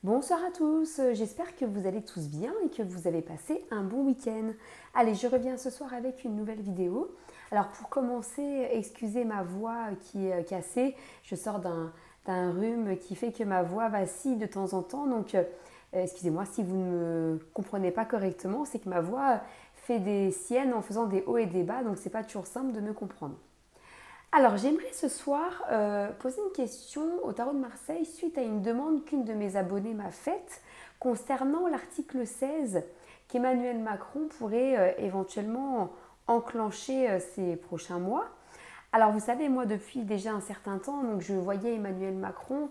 Bonsoir à tous, j'espère que vous allez tous bien et que vous avez passé un bon week-end. Allez, je reviens ce soir avec une nouvelle vidéo. Alors pour commencer, excusez ma voix qui est cassée, je sors d'un rhume qui fait que ma voix vacille de temps en temps, donc excusez-moi si vous ne me comprenez pas correctement, c'est que ma voix fait des siennes en faisant des hauts et des bas, donc c'est pas toujours simple de me comprendre. Alors, j'aimerais ce soir poser une question au Tarot de Marseille suite à une demande qu'une de mes abonnées m'a faite concernant l'article 16 qu'Emmanuel Macron pourrait éventuellement enclencher ces prochains mois. Alors, vous savez, moi, depuis déjà un certain temps, donc je voyais Emmanuel Macron,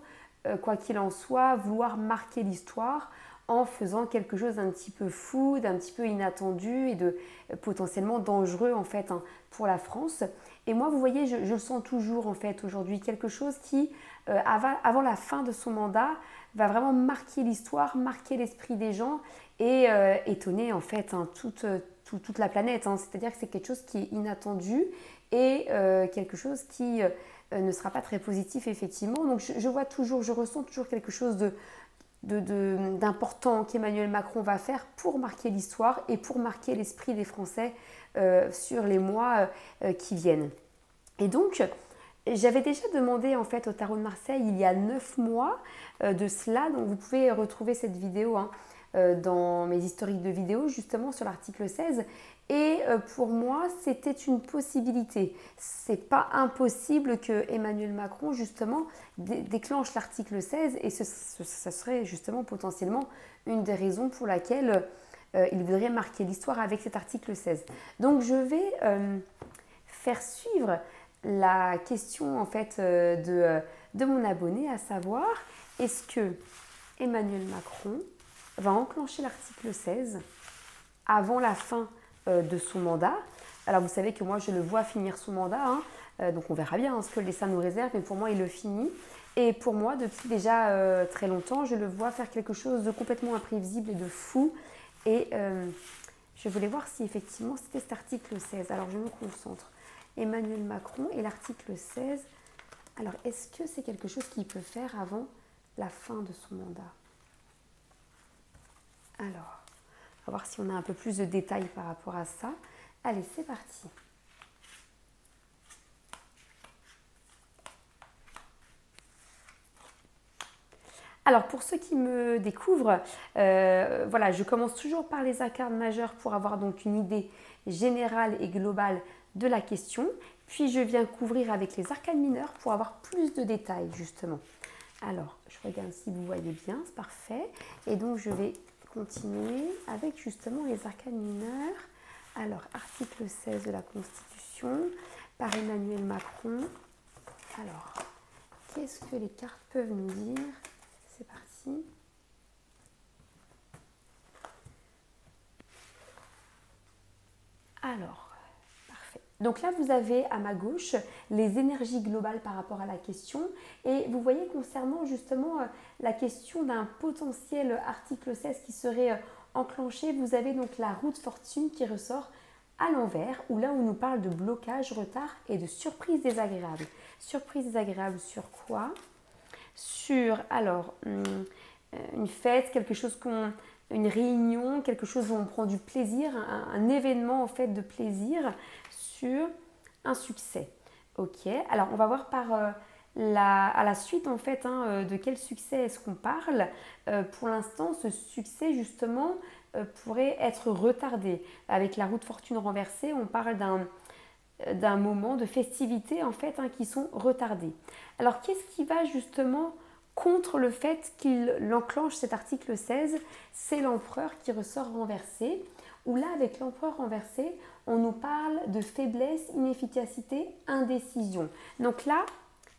quoi qu'il en soit, vouloir marquer l'histoire en faisant quelque chose d'un petit peu fou, d'un petit peu inattendu et de potentiellement dangereux en fait pour la France. Et moi, vous voyez, je le sens toujours en fait aujourd'hui, quelque chose qui, avant la fin de son mandat, va vraiment marquer l'histoire, marquer l'esprit des gens et étonner en fait toute la planète. C'est-à-dire que c'est quelque chose qui est inattendu et quelque chose qui ne sera pas très positif effectivement. Donc je vois toujours, je ressens toujours quelque chose d'important qu'Emmanuel Macron va faire pour marquer l'histoire et pour marquer l'esprit des Français sur les mois qui viennent. Et donc, j'avais déjà demandé en fait au Tarot de Marseille il y a 9 mois de cela, donc vous pouvez retrouver cette vidéo dans mes historiques de vidéos justement sur l'article 16. Et pour moi, c'était une possibilité. C'est pas impossible que Emmanuel Macron justement déclenche l'article 16 et ça serait justement potentiellement une des raisons pour laquelle il voudrait marquer l'histoire avec cet article 16. Donc je vais faire suivre la question en fait de mon abonné, à savoir est-ce que Emmanuel Macron va enclencher l'article 16 avant la fin de son mandat. Alors vous savez que moi je le vois finir son mandat, donc on verra bien ce que le destin nous réserve, mais pour moi il le finit. Et pour moi, depuis déjà très longtemps, je le vois faire quelque chose de complètement imprévisible et de fou. Et je voulais voir si effectivement c'était cet article 16. Alors je me concentre. Emmanuel Macron et l'article 16. Alors est-ce que c'est quelque chose qu'il peut faire avant la fin de son mandat? Alors, on va voir si on a un peu plus de détails par rapport à ça. Allez, c'est parti. Alors, pour ceux qui me découvrent, voilà, je commence toujours par les arcanes majeures pour avoir donc une idée générale et globale de la question. Puis, je viens couvrir avec les arcanes mineures pour avoir plus de détails, justement. Alors, je regarde si vous voyez bien, c'est parfait. Et donc, je vais continuer avec justement les arcanes mineures. Alors, article 16 de la Constitution par Emmanuel Macron. Alors, qu'est-ce que les cartes peuvent nous dire? C'est parti. Alors, parfait. Donc là, vous avez à ma gauche les énergies globales par rapport à la question. Et vous voyez concernant justement la question d'un potentiel article 16 qui serait enclenché, vous avez donc la roue de fortune qui ressort à l'envers, où là on nous parle de blocage, retard et de surprise désagréable. Surprise désagréable sur quoi? Sur, alors, une fête, quelque chose une réunion, quelque chose où on prend du plaisir, un événement en fait de plaisir sur un succès. Ok, alors on va voir à la suite en fait de quel succès est-ce qu'on parle. Pour l'instant, ce succès justement pourrait être retardé. Avec la roue de fortune renversée, on parle d'un moment de festivité en fait qui sont retardés. Alors qu'est-ce qui va justement contre le fait qu'il enclenche cet article 16? C'est l'empereur qui ressort renversé, où là avec l'empereur renversé, on nous parle de faiblesse, inefficacité, indécision. Donc là,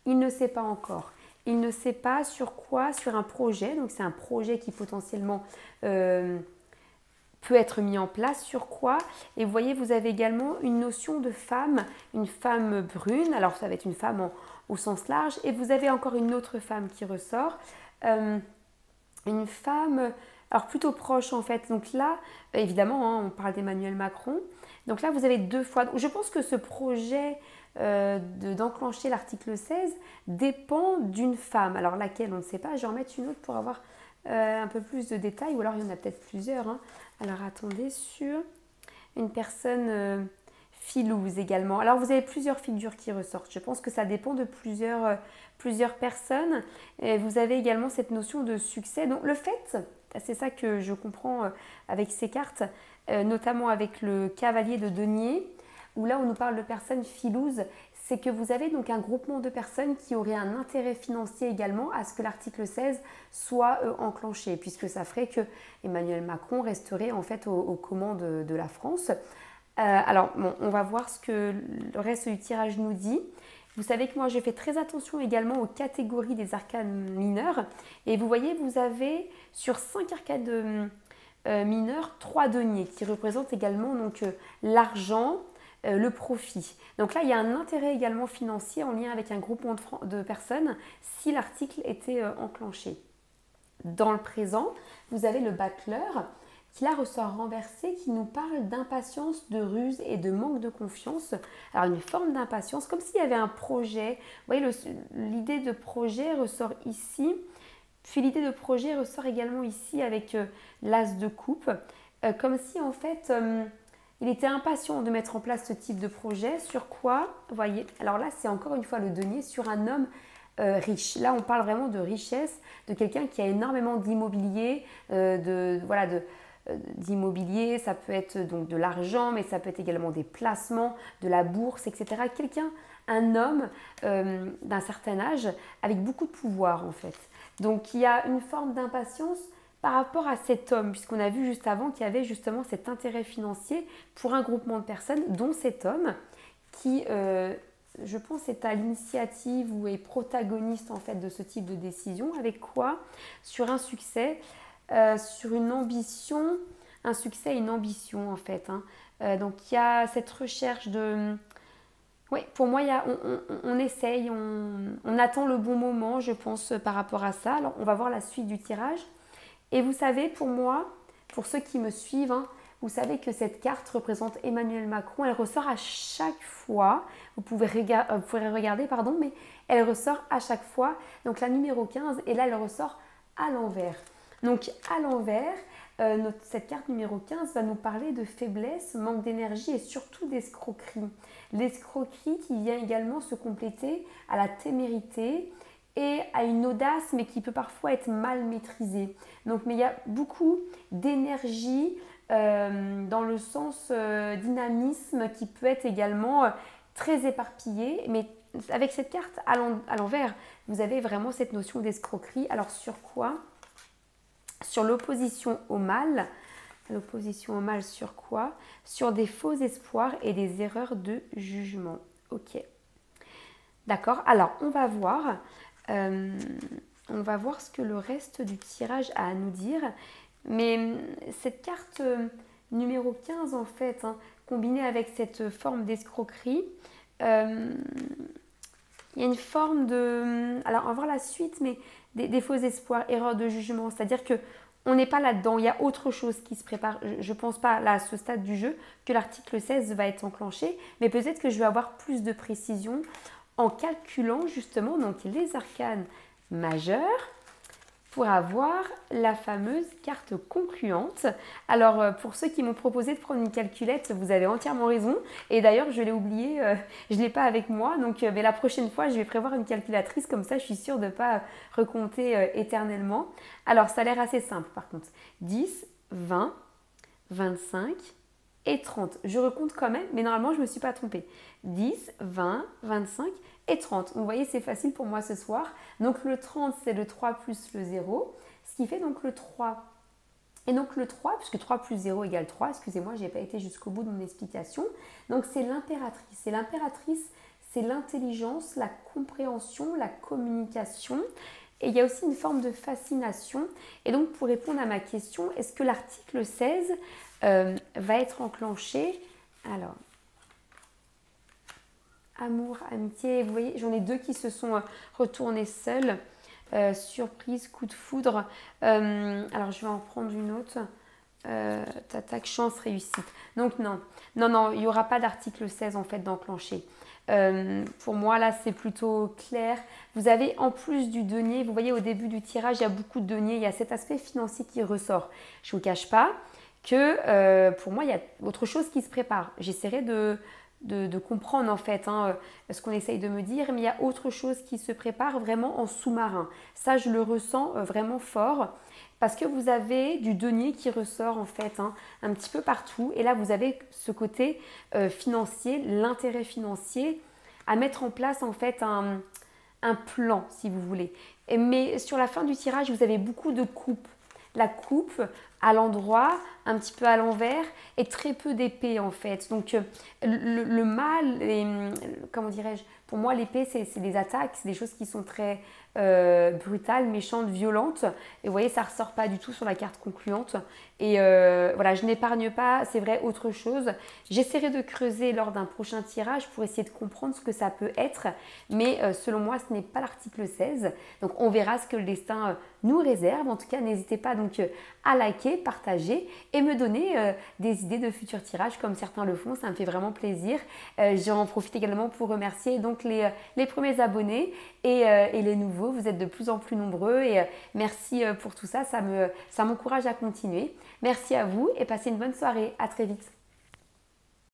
il ne sait pas encore. Il ne sait pas sur quoi, sur un projet, donc c'est un projet qui potentiellement peut être mis en place, sur quoi. Et vous voyez, vous avez également une notion de femme, une femme brune, alors ça va être une femme au sens large, et vous avez encore une autre femme qui ressort, une femme, alors plutôt proche en fait. Donc là, évidemment, on parle d'Emmanuel Macron. Donc là, vous avez deux fois. Je pense que ce projet d'enclencher l'article 16 dépend d'une femme. Alors laquelle, on ne sait pas. Je vais en mettre une autre pour avoir un peu plus de détails, ou alors il y en a peut-être plusieurs. Hein. Alors attendez, sur une personne filouse également. Alors vous avez plusieurs figures qui ressortent. Je pense que ça dépend de plusieurs personnes. Et vous avez également cette notion de succès. Donc le fait, c'est ça que je comprends avec ces cartes, notamment avec le cavalier de denier, où là on nous parle de personnes filouses, c'est que vous avez donc un groupement de personnes qui auraient un intérêt financier également à ce que l'article 16 soit enclenché, puisque ça ferait que Emmanuel Macron resterait en fait aux commandes de la France. Alors, bon, on va voir ce que le reste du tirage nous dit. Vous savez que moi, je fais très attention également aux catégories des arcanes mineurs. Et vous voyez, vous avez sur 5 arcanes mineurs, 3 deniers qui représentent également donc l'argent, le profit. Donc là, il y a un intérêt également financier en lien avec un groupement de personnes si l'article était enclenché. Dans le présent, vous avez le battleur qui là ressort renversé, qui nous parle d'impatience, de ruse et de manque de confiance. Alors une forme d'impatience, comme s'il y avait un projet. Vous voyez, l'idée de projet ressort ici. Puis l'idée de projet ressort également ici avec l'as de coupe. Comme si en fait, il était impatient de mettre en place ce type de projet. Sur quoi? Vous voyez, alors là c'est encore une fois le denier sur un homme riche. Là on parle vraiment de richesse, de quelqu'un qui a énormément d'immobilier, d'immobilier, ça peut être donc de l'argent, mais ça peut être également des placements, de la bourse, etc. Quelqu'un, un homme d'un certain âge avec beaucoup de pouvoir en fait. Donc il y a une forme d'impatience par rapport à cet homme, puisqu'on a vu juste avant qu'il y avait justement cet intérêt financier pour un groupement de personnes, dont cet homme qui, je pense, est à l'initiative ou est protagoniste en fait de ce type de décision. Avec quoi? Sur un succès. Sur une ambition, un succès et une ambition en fait. Hein. Donc il y a cette recherche de... Oui, pour moi, on essaye, on attend le bon moment, je pense, par rapport à ça. Alors on va voir la suite du tirage. Et vous savez, pour moi, pour ceux qui me suivent, hein, vous savez que cette carte représente Emmanuel Macron. Elle ressort à chaque fois. Vous pourrez regarder, pardon, mais elle ressort à chaque fois. Donc la numéro 15, et là, elle ressort à l'envers. Donc à l'envers, cette carte numéro 15 va nous parler de faiblesse, manque d'énergie et surtout d'escroquerie. L'escroquerie qui vient également se compléter à la témérité et à une audace, mais qui peut parfois être mal maîtrisée. Donc, mais il y a beaucoup d'énergie dans le sens dynamisme qui peut être également très éparpillé, mais avec cette carte à l'envers, vous avez vraiment cette notion d'escroquerie. Alors sur quoi? Sur l'opposition au mal. L'opposition au mal sur quoi? Sur des faux espoirs et des erreurs de jugement. Ok. D'accord. Alors, on va voir ce que le reste du tirage a à nous dire. Mais cette carte numéro 15, en fait, hein, combinée avec cette forme d'escroquerie, il y a une forme de... Alors, on va voir la suite, mais des faux espoirs, erreurs de jugement. C'est-à-dire que on n'est pas là-dedans, il y a autre chose qui se prépare. Je ne pense pas, là, à ce stade du jeu, que l'article 16 va être enclenché, mais peut-être que je vais avoir plus de précision en calculant justement donc, les arcanes majeures pour avoir la fameuse carte concluante. Alors, pour ceux qui m'ont proposé de prendre une calculette, vous avez entièrement raison. Et d'ailleurs, je l'ai oublié, je ne l'ai pas avec moi. Donc, mais la prochaine fois, je vais prévoir une calculatrice. Comme ça, je suis sûre de ne pas recompter éternellement. Alors, ça a l'air assez simple par contre. 10, 20, 25 et 30. Je recompte quand même, mais normalement, je ne me suis pas trompée. 10, 20, 25 et 30. Vous voyez, c'est facile pour moi ce soir. Donc le 30, c'est le 3 plus le 0, ce qui fait donc le 3. Et donc le 3, puisque 3 plus 0 égale 3, excusez-moi, je n'ai pas été jusqu'au bout de mon explication. Donc c'est l'impératrice. Et l'impératrice, c'est l'intelligence, la compréhension, la communication. Et il y a aussi une forme de fascination. Et donc pour répondre à ma question, est-ce que l'article 16 va être enclenché? Alors, amour, amitié, vous voyez, j'en ai deux qui se sont retournés seuls. Surprise, coup de foudre. Alors, je vais en prendre une autre. Tac, chance, réussite. Donc, non, il n'y aura pas d'article 16 en fait d'enclenché. Pour moi, là, c'est plutôt clair. Vous avez en plus du denier, vous voyez au début du tirage, il y a beaucoup de deniers, il y a cet aspect financier qui ressort. Je ne vous cache pas que pour moi, il y a autre chose qui se prépare. J'essaierai de comprendre en fait ce qu'on essaye de me dire, mais il y a autre chose qui se prépare vraiment en sous-marin. Ça, je le ressens vraiment fort parce que vous avez du denier qui ressort en fait un petit peu partout. Et là, vous avez ce côté financier, l'intérêt financier à mettre en place en fait un plan si vous voulez. Mais sur la fin du tirage, vous avez beaucoup de coupes. La coupe à l'endroit, un petit peu à l'envers et très peu d'épée en fait. Donc le mal, comment dirais-je, pour moi l'épée c'est des attaques, c'est des choses qui sont très brutales, méchantes, violentes. Et vous voyez ça ressort pas du tout sur la carte concluante. Et voilà, je n'épargne pas, c'est vrai, autre chose. J'essaierai de creuser lors d'un prochain tirage pour essayer de comprendre ce que ça peut être. Mais selon moi, ce n'est pas l'article 16. Donc on verra ce que le destin nous réserve. En tout cas, n'hésitez pas donc à liker, partager et me donner des idées de futurs tirages comme certains le font. Ça me fait vraiment plaisir. J'en profite également pour remercier donc les premiers abonnés et les nouveaux. Vous êtes de plus en plus nombreux et merci pour tout ça. Ça m'encourage à continuer. Merci à vous et passez une bonne soirée. À très vite.